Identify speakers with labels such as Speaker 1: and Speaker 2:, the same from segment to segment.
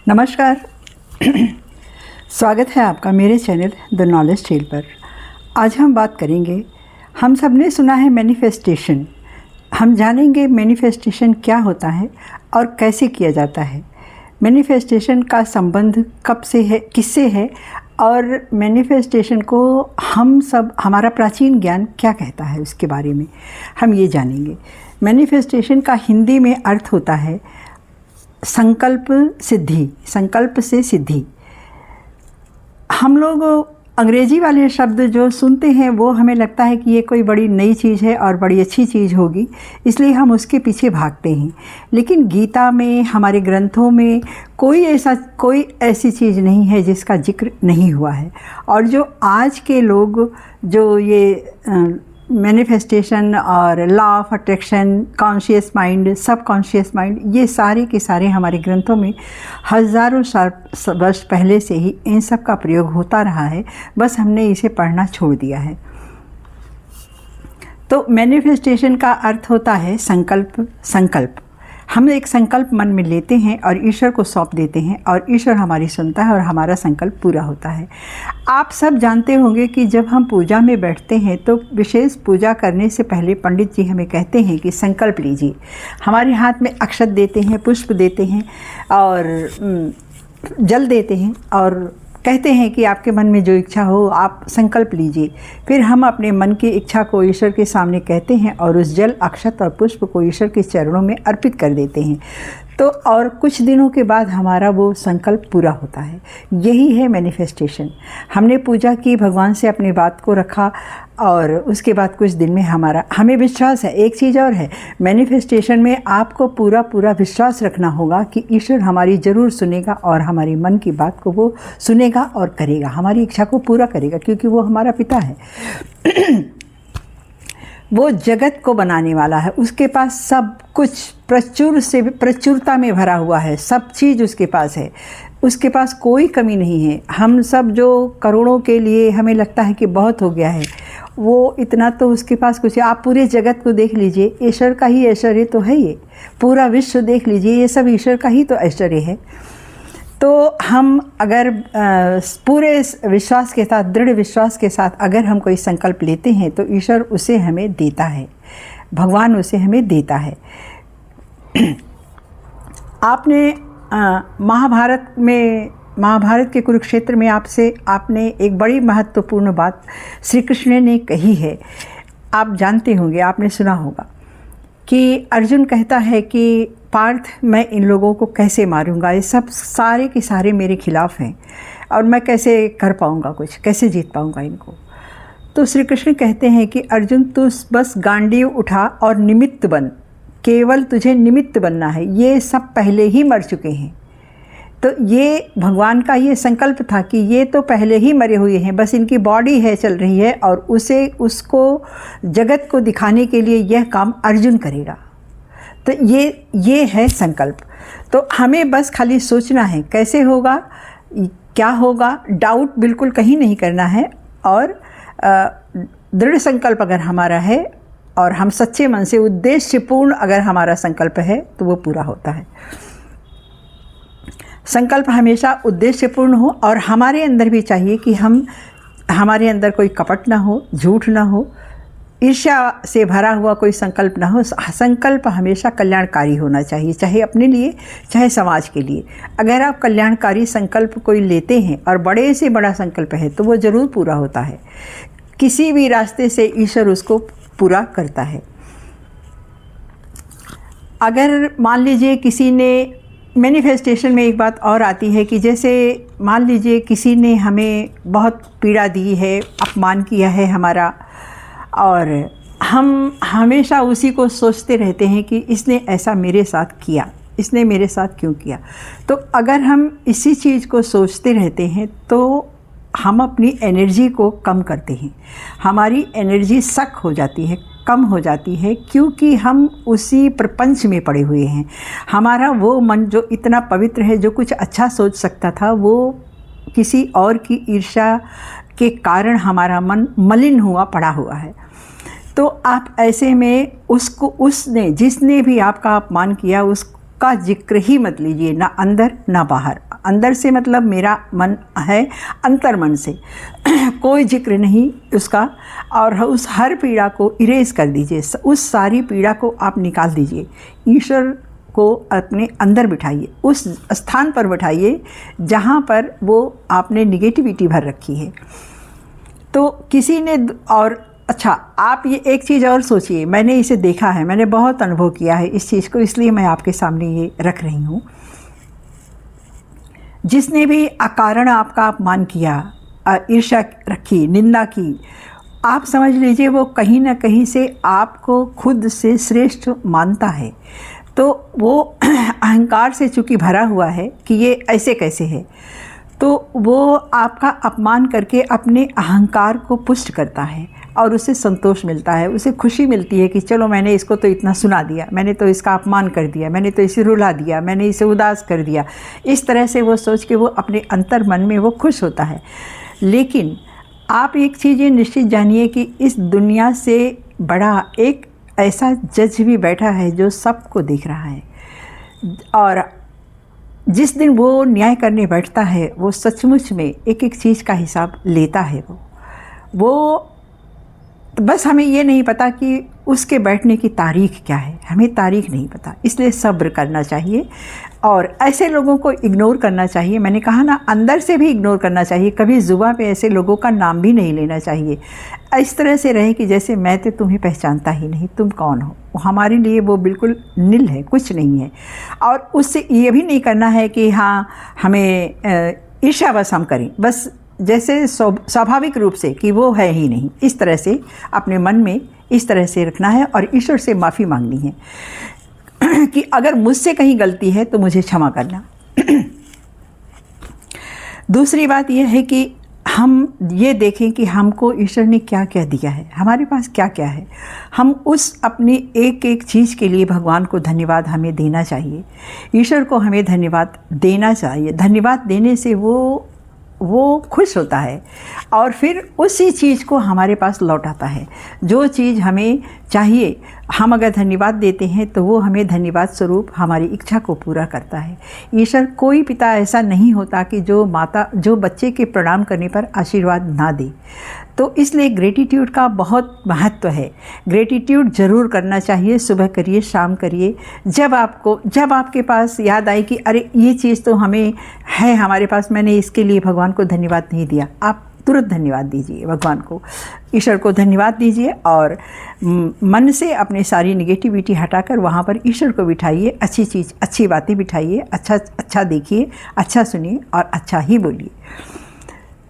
Speaker 1: नमस्कार। स्वागत है आपका मेरे चैनल द नॉलेज ट्रेल पर। आज हम बात करेंगे, हम सब ने सुना है मैनिफेस्टेशन। हम जानेंगे मैनिफेस्टेशन क्या होता है और कैसे किया जाता है। मैनिफेस्टेशन का संबंध कब से है, किससे है, और मैनिफेस्टेशन को हम सब, हमारा प्राचीन ज्ञान क्या कहता है, उसके बारे में हम ये जानेंगे। मैनिफेस्टेशन का हिंदी में अर्थ होता है संकल्प सिद्धि, संकल्प से सिद्धि। हम लोग अंग्रेजी वाले शब्द जो सुनते हैं वो हमें लगता है कि ये कोई बड़ी नई चीज़ है और बड़ी अच्छी चीज़ होगी, इसलिए हम उसके पीछे भागते हैं। लेकिन गीता में, हमारे ग्रंथों में कोई ऐसी चीज़ नहीं है जिसका जिक्र नहीं हुआ है। और जो आज के लोग जो ये मैनिफेस्टेशन और law of attraction, conscious mind, सब कॉन्शियस माइंड, ये सारे के सारे हमारे ग्रंथों में हज़ारों वर्ष पहले से ही इन सब का प्रयोग होता रहा है, बस हमने इसे पढ़ना छोड़ दिया है। तो मैनिफेस्टेशन का अर्थ होता है संकल्प। संकल्प हम एक संकल्प मन में लेते हैं और ईश्वर को सौंप देते हैं और ईश्वर हमारी सुनता है और हमारा संकल्प पूरा होता है। आप सब जानते होंगे कि जब हम पूजा में बैठते हैं तो विशेष पूजा करने से पहले पंडित जी हमें कहते हैं कि संकल्प लीजिए। हमारे हाथ में अक्षत देते हैं, पुष्प देते हैं और जल देते हैं और कहते हैं कि आपके मन में जो इच्छा हो आप संकल्प लीजिए। फिर हम अपने मन की इच्छा को ईश्वर के सामने कहते हैं और उस जल, अक्षत और पुष्प को ईश्वर के चरणों में अर्पित कर देते हैं। तो और कुछ दिनों के बाद हमारा वो संकल्प पूरा होता है। यही है मैनिफेस्टेशन। हमने पूजा की, भगवान से अपनी बात को रखा और उसके बाद कुछ दिन में हमें विश्वास है। एक चीज़ और है, मैनिफेस्टेशन में आपको पूरा विश्वास रखना होगा कि ईश्वर हमारी ज़रूर सुनेगा और हमारी मन की बात को वो सुनेगा और करेगा, हमारी इच्छा को पूरा करेगा, क्योंकि वो हमारा पिता है। वो जगत को बनाने वाला है, उसके पास सब कुछ प्रचुरता में भरा हुआ है, सब चीज़ उसके पास है, उसके पास कोई कमी नहीं है। हम सब जो करोड़ों के लिए हमें लगता है कि बहुत हो गया है, वो इतना तो उसके पास कुछ है। आप पूरे जगत को देख लीजिए, ईश्वर का ही ऐश्वर्य तो है ये। पूरा विश्व देख लीजिए, ये सब ईश्वर का ही तो ऐश्वर्य है। तो हम अगर पूरे विश्वास के साथ, दृढ़ विश्वास के साथ अगर हम कोई संकल्प लेते हैं तो ईश्वर उसे हमें देता है, भगवान उसे हमें देता है। आपने महाभारत के कुरुक्षेत्र में आपने एक बड़ी महत्वपूर्ण बात श्री कृष्ण ने कही है। आप जानते होंगे, आपने सुना होगा कि अर्जुन कहता है कि पार्थ, मैं इन लोगों को कैसे मारूंगा, ये सब सारे के सारे मेरे खिलाफ हैं और मैं कैसे कर पाऊंगा, कुछ कैसे जीत पाऊंगा इनको। तो श्री कृष्ण कहते हैं कि अर्जुन, तू बस गांडीव उठा और निमित्त बन, केवल तुझे निमित्त बनना है, ये सब पहले ही मर चुके हैं। तो ये भगवान का ये संकल्प था कि ये तो पहले ही मरे हुए हैं, बस इनकी बॉडी है, चल रही है, और उसको जगत को दिखाने के लिए यह काम अर्जुन करेगा। तो ये है संकल्प। तो हमें बस खाली सोचना है कैसे होगा, क्या होगा, डाउट बिल्कुल कहीं नहीं करना है। और दृढ़ संकल्प अगर हमारा है और हम सच्चे मन से, उद्देश्यपूर्ण अगर हमारा संकल्प है तो वो पूरा होता है। संकल्प हमेशा उद्देश्यपूर्ण हो और हमारे अंदर भी चाहिए कि हमारे अंदर कोई कपट ना हो, झूठ ना हो, ईर्ष्या से भरा हुआ कोई संकल्प ना हो। संकल्प हमेशा कल्याणकारी होना चाहिए, चाहे अपने लिए चाहे समाज के लिए। अगर आप कल्याणकारी संकल्प कोई लेते हैं और बड़े से बड़ा संकल्प है तो वो ज़रूर पूरा होता है। किसी भी रास्ते से ईश्वर उसको पूरा करता है। अगर मान लीजिए किसी ने, मैनिफेस्टेशन में एक बात और आती है कि जैसे मान लीजिए किसी ने हमें बहुत पीड़ा दी है, अपमान किया है हमारा, और हम हमेशा उसी को सोचते रहते हैं कि इसने ऐसा मेरे साथ किया, इसने मेरे साथ क्यों किया। तो अगर हम इसी चीज़ को सोचते रहते हैं तो हम अपनी एनर्जी को कम करते हैं, हमारी एनर्जी सक हो जाती है, कम हो जाती है, क्योंकि हम उसी प्रपंच में पड़े हुए हैं। हमारा वो मन जो इतना पवित्र है, जो कुछ अच्छा सोच सकता था, वो किसी और की ईर्ष्या के कारण हमारा मन मलिन हुआ पड़ा हुआ है। तो आप ऐसे में जिसने भी आपका अपमान किया, उसका जिक्र ही मत लीजिए, ना अंदर ना बाहर। अंदर से मतलब मेरा मन है, अंतर मन से कोई जिक्र नहीं उसका, और उस हर पीड़ा को इरेज कर दीजिए, उस सारी पीड़ा को आप निकाल दीजिए। ईश्वर को अपने अंदर बिठाइए, उस स्थान पर बिठाइए जहाँ पर वो आपने निगेटिविटी भर रखी है। तो किसी ने और अच्छा, आप ये एक चीज़ और सोचिए, मैंने इसे देखा है, मैंने बहुत अनुभव किया है इस चीज़ को, इसलिए मैं आपके सामने ये रख रही हूँ। जिसने भी अकारण आपका अपमान किया, ईर्ष्या रखी, निंदा की, आप समझ लीजिए वो कहीं ना कहीं से आपको खुद से श्रेष्ठ मानता है। तो वो अहंकार से चूँकि भरा हुआ है कि ये ऐसे कैसे है, तो वो आपका अपमान करके अपने अहंकार को पुष्ट करता है और उसे संतोष मिलता है, उसे खुशी मिलती है कि चलो मैंने इसको तो इतना सुना दिया, मैंने तो इसका अपमान कर दिया, मैंने तो इसे रुला दिया, मैंने इसे उदास कर दिया। इस तरह से वो सोच के वो अपने अंतर मन में वो खुश होता है। लेकिन आप एक चीज़ ये निश्चित जानिए कि इस दुनिया से बड़ा एक ऐसा जज भी बैठा है जो सबको देख रहा है, और जिस दिन वो न्याय करने बैठता है वो सचमुच में एक एक चीज़ का हिसाब लेता है। वो बस हमें ये नहीं पता कि उसके बैठने की तारीख़ क्या है, हमें तारीख़ नहीं पता, इसलिए सब्र करना चाहिए और ऐसे लोगों को इग्नोर करना चाहिए। मैंने कहा ना, अंदर से भी इग्नोर करना चाहिए, कभी ज़ुबान पे ऐसे लोगों का नाम भी नहीं लेना चाहिए। इस तरह से रहे कि जैसे मैं तो तुम्हें पहचानता ही नहीं, तुम कौन हो। हमारे लिए वो बिल्कुल नील है, कुछ नहीं है। और उससे ये भी नहीं करना है कि हाँ हमें ईर्ष्यावश हम करें, बस जैसे स्वाभाविक रूप से कि वो है ही नहीं, इस तरह से अपने मन में इस तरह से रखना है और ईश्वर से माफ़ी मांगनी है कि अगर मुझसे कहीं गलती है तो मुझे क्षमा करना। दूसरी बात यह है कि हम ये देखें कि हमको ईश्वर ने क्या क्या दिया है, हमारे पास क्या क्या है। हम उस अपनी एक एक चीज़ के लिए भगवान को धन्यवाद हमें देना चाहिए, ईश्वर को हमें धन्यवाद देना चाहिए। धन्यवाद देने से वो खुश होता है और फिर उसी चीज़ को हमारे पास लौटाता है। जो चीज़ हमें चाहिए, हम अगर धन्यवाद देते हैं तो वो हमें धन्यवाद स्वरूप हमारी इच्छा को पूरा करता है। ईश्वर, कोई पिता ऐसा नहीं होता कि जो बच्चे के प्रणाम करने पर आशीर्वाद ना दे। तो इसलिए ग्रेटिट्यूड का बहुत महत्व है। ग्रेटिट्यूड ज़रूर करना चाहिए, सुबह करिए, शाम करिए। जब आपके पास याद आए कि अरे ये चीज़ तो हमें है हमारे पास, मैंने इसके लिए भगवान को धन्यवाद नहीं दिया, आप तुरंत धन्यवाद दीजिए भगवान को, ईश्वर को धन्यवाद दीजिए और मन से अपनी सारी निगेटिविटी हटाकर वहाँ पर ईश्वर को बिठाइए। अच्छी चीज़, अच्छी बातें बिठाइए, अच्छा देखिए, अच्छा सुनिए और अच्छा ही बोलिए।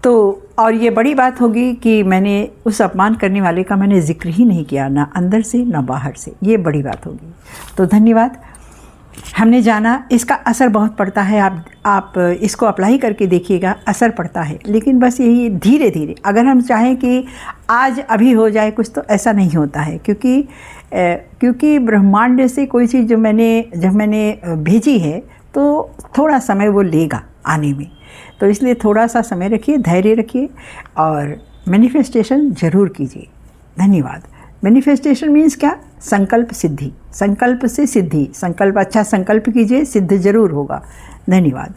Speaker 1: तो और ये बड़ी बात होगी कि मैंने उस अपमान करने वाले का मैंने जिक्र ही नहीं किया, ना अंदर से ना बाहर से, ये बड़ी बात होगी। तो धन्यवाद। हमने जाना इसका असर बहुत पड़ता है, आप इसको अप्लाई करके देखिएगा, असर पड़ता है। लेकिन बस यही धीरे धीरे, अगर हम चाहें कि आज अभी हो जाए कुछ, तो ऐसा नहीं होता है, क्योंकि ब्रह्मांड से कोई चीज़ जब मैंने भेजी है तो थोड़ा समय वो लेगा आने में। तो इसलिए थोड़ा सा समय रखिए, धैर्य रखिए और मैनिफेस्टेशन ज़रूर कीजिए। धन्यवाद। मैनिफेस्टेशन मीन्स क्या? संकल्प सिद्धि, संकल्प से सिद्धि। संकल्प, अच्छा संकल्प कीजिए, सिद्ध ज़रूर होगा। धन्यवाद।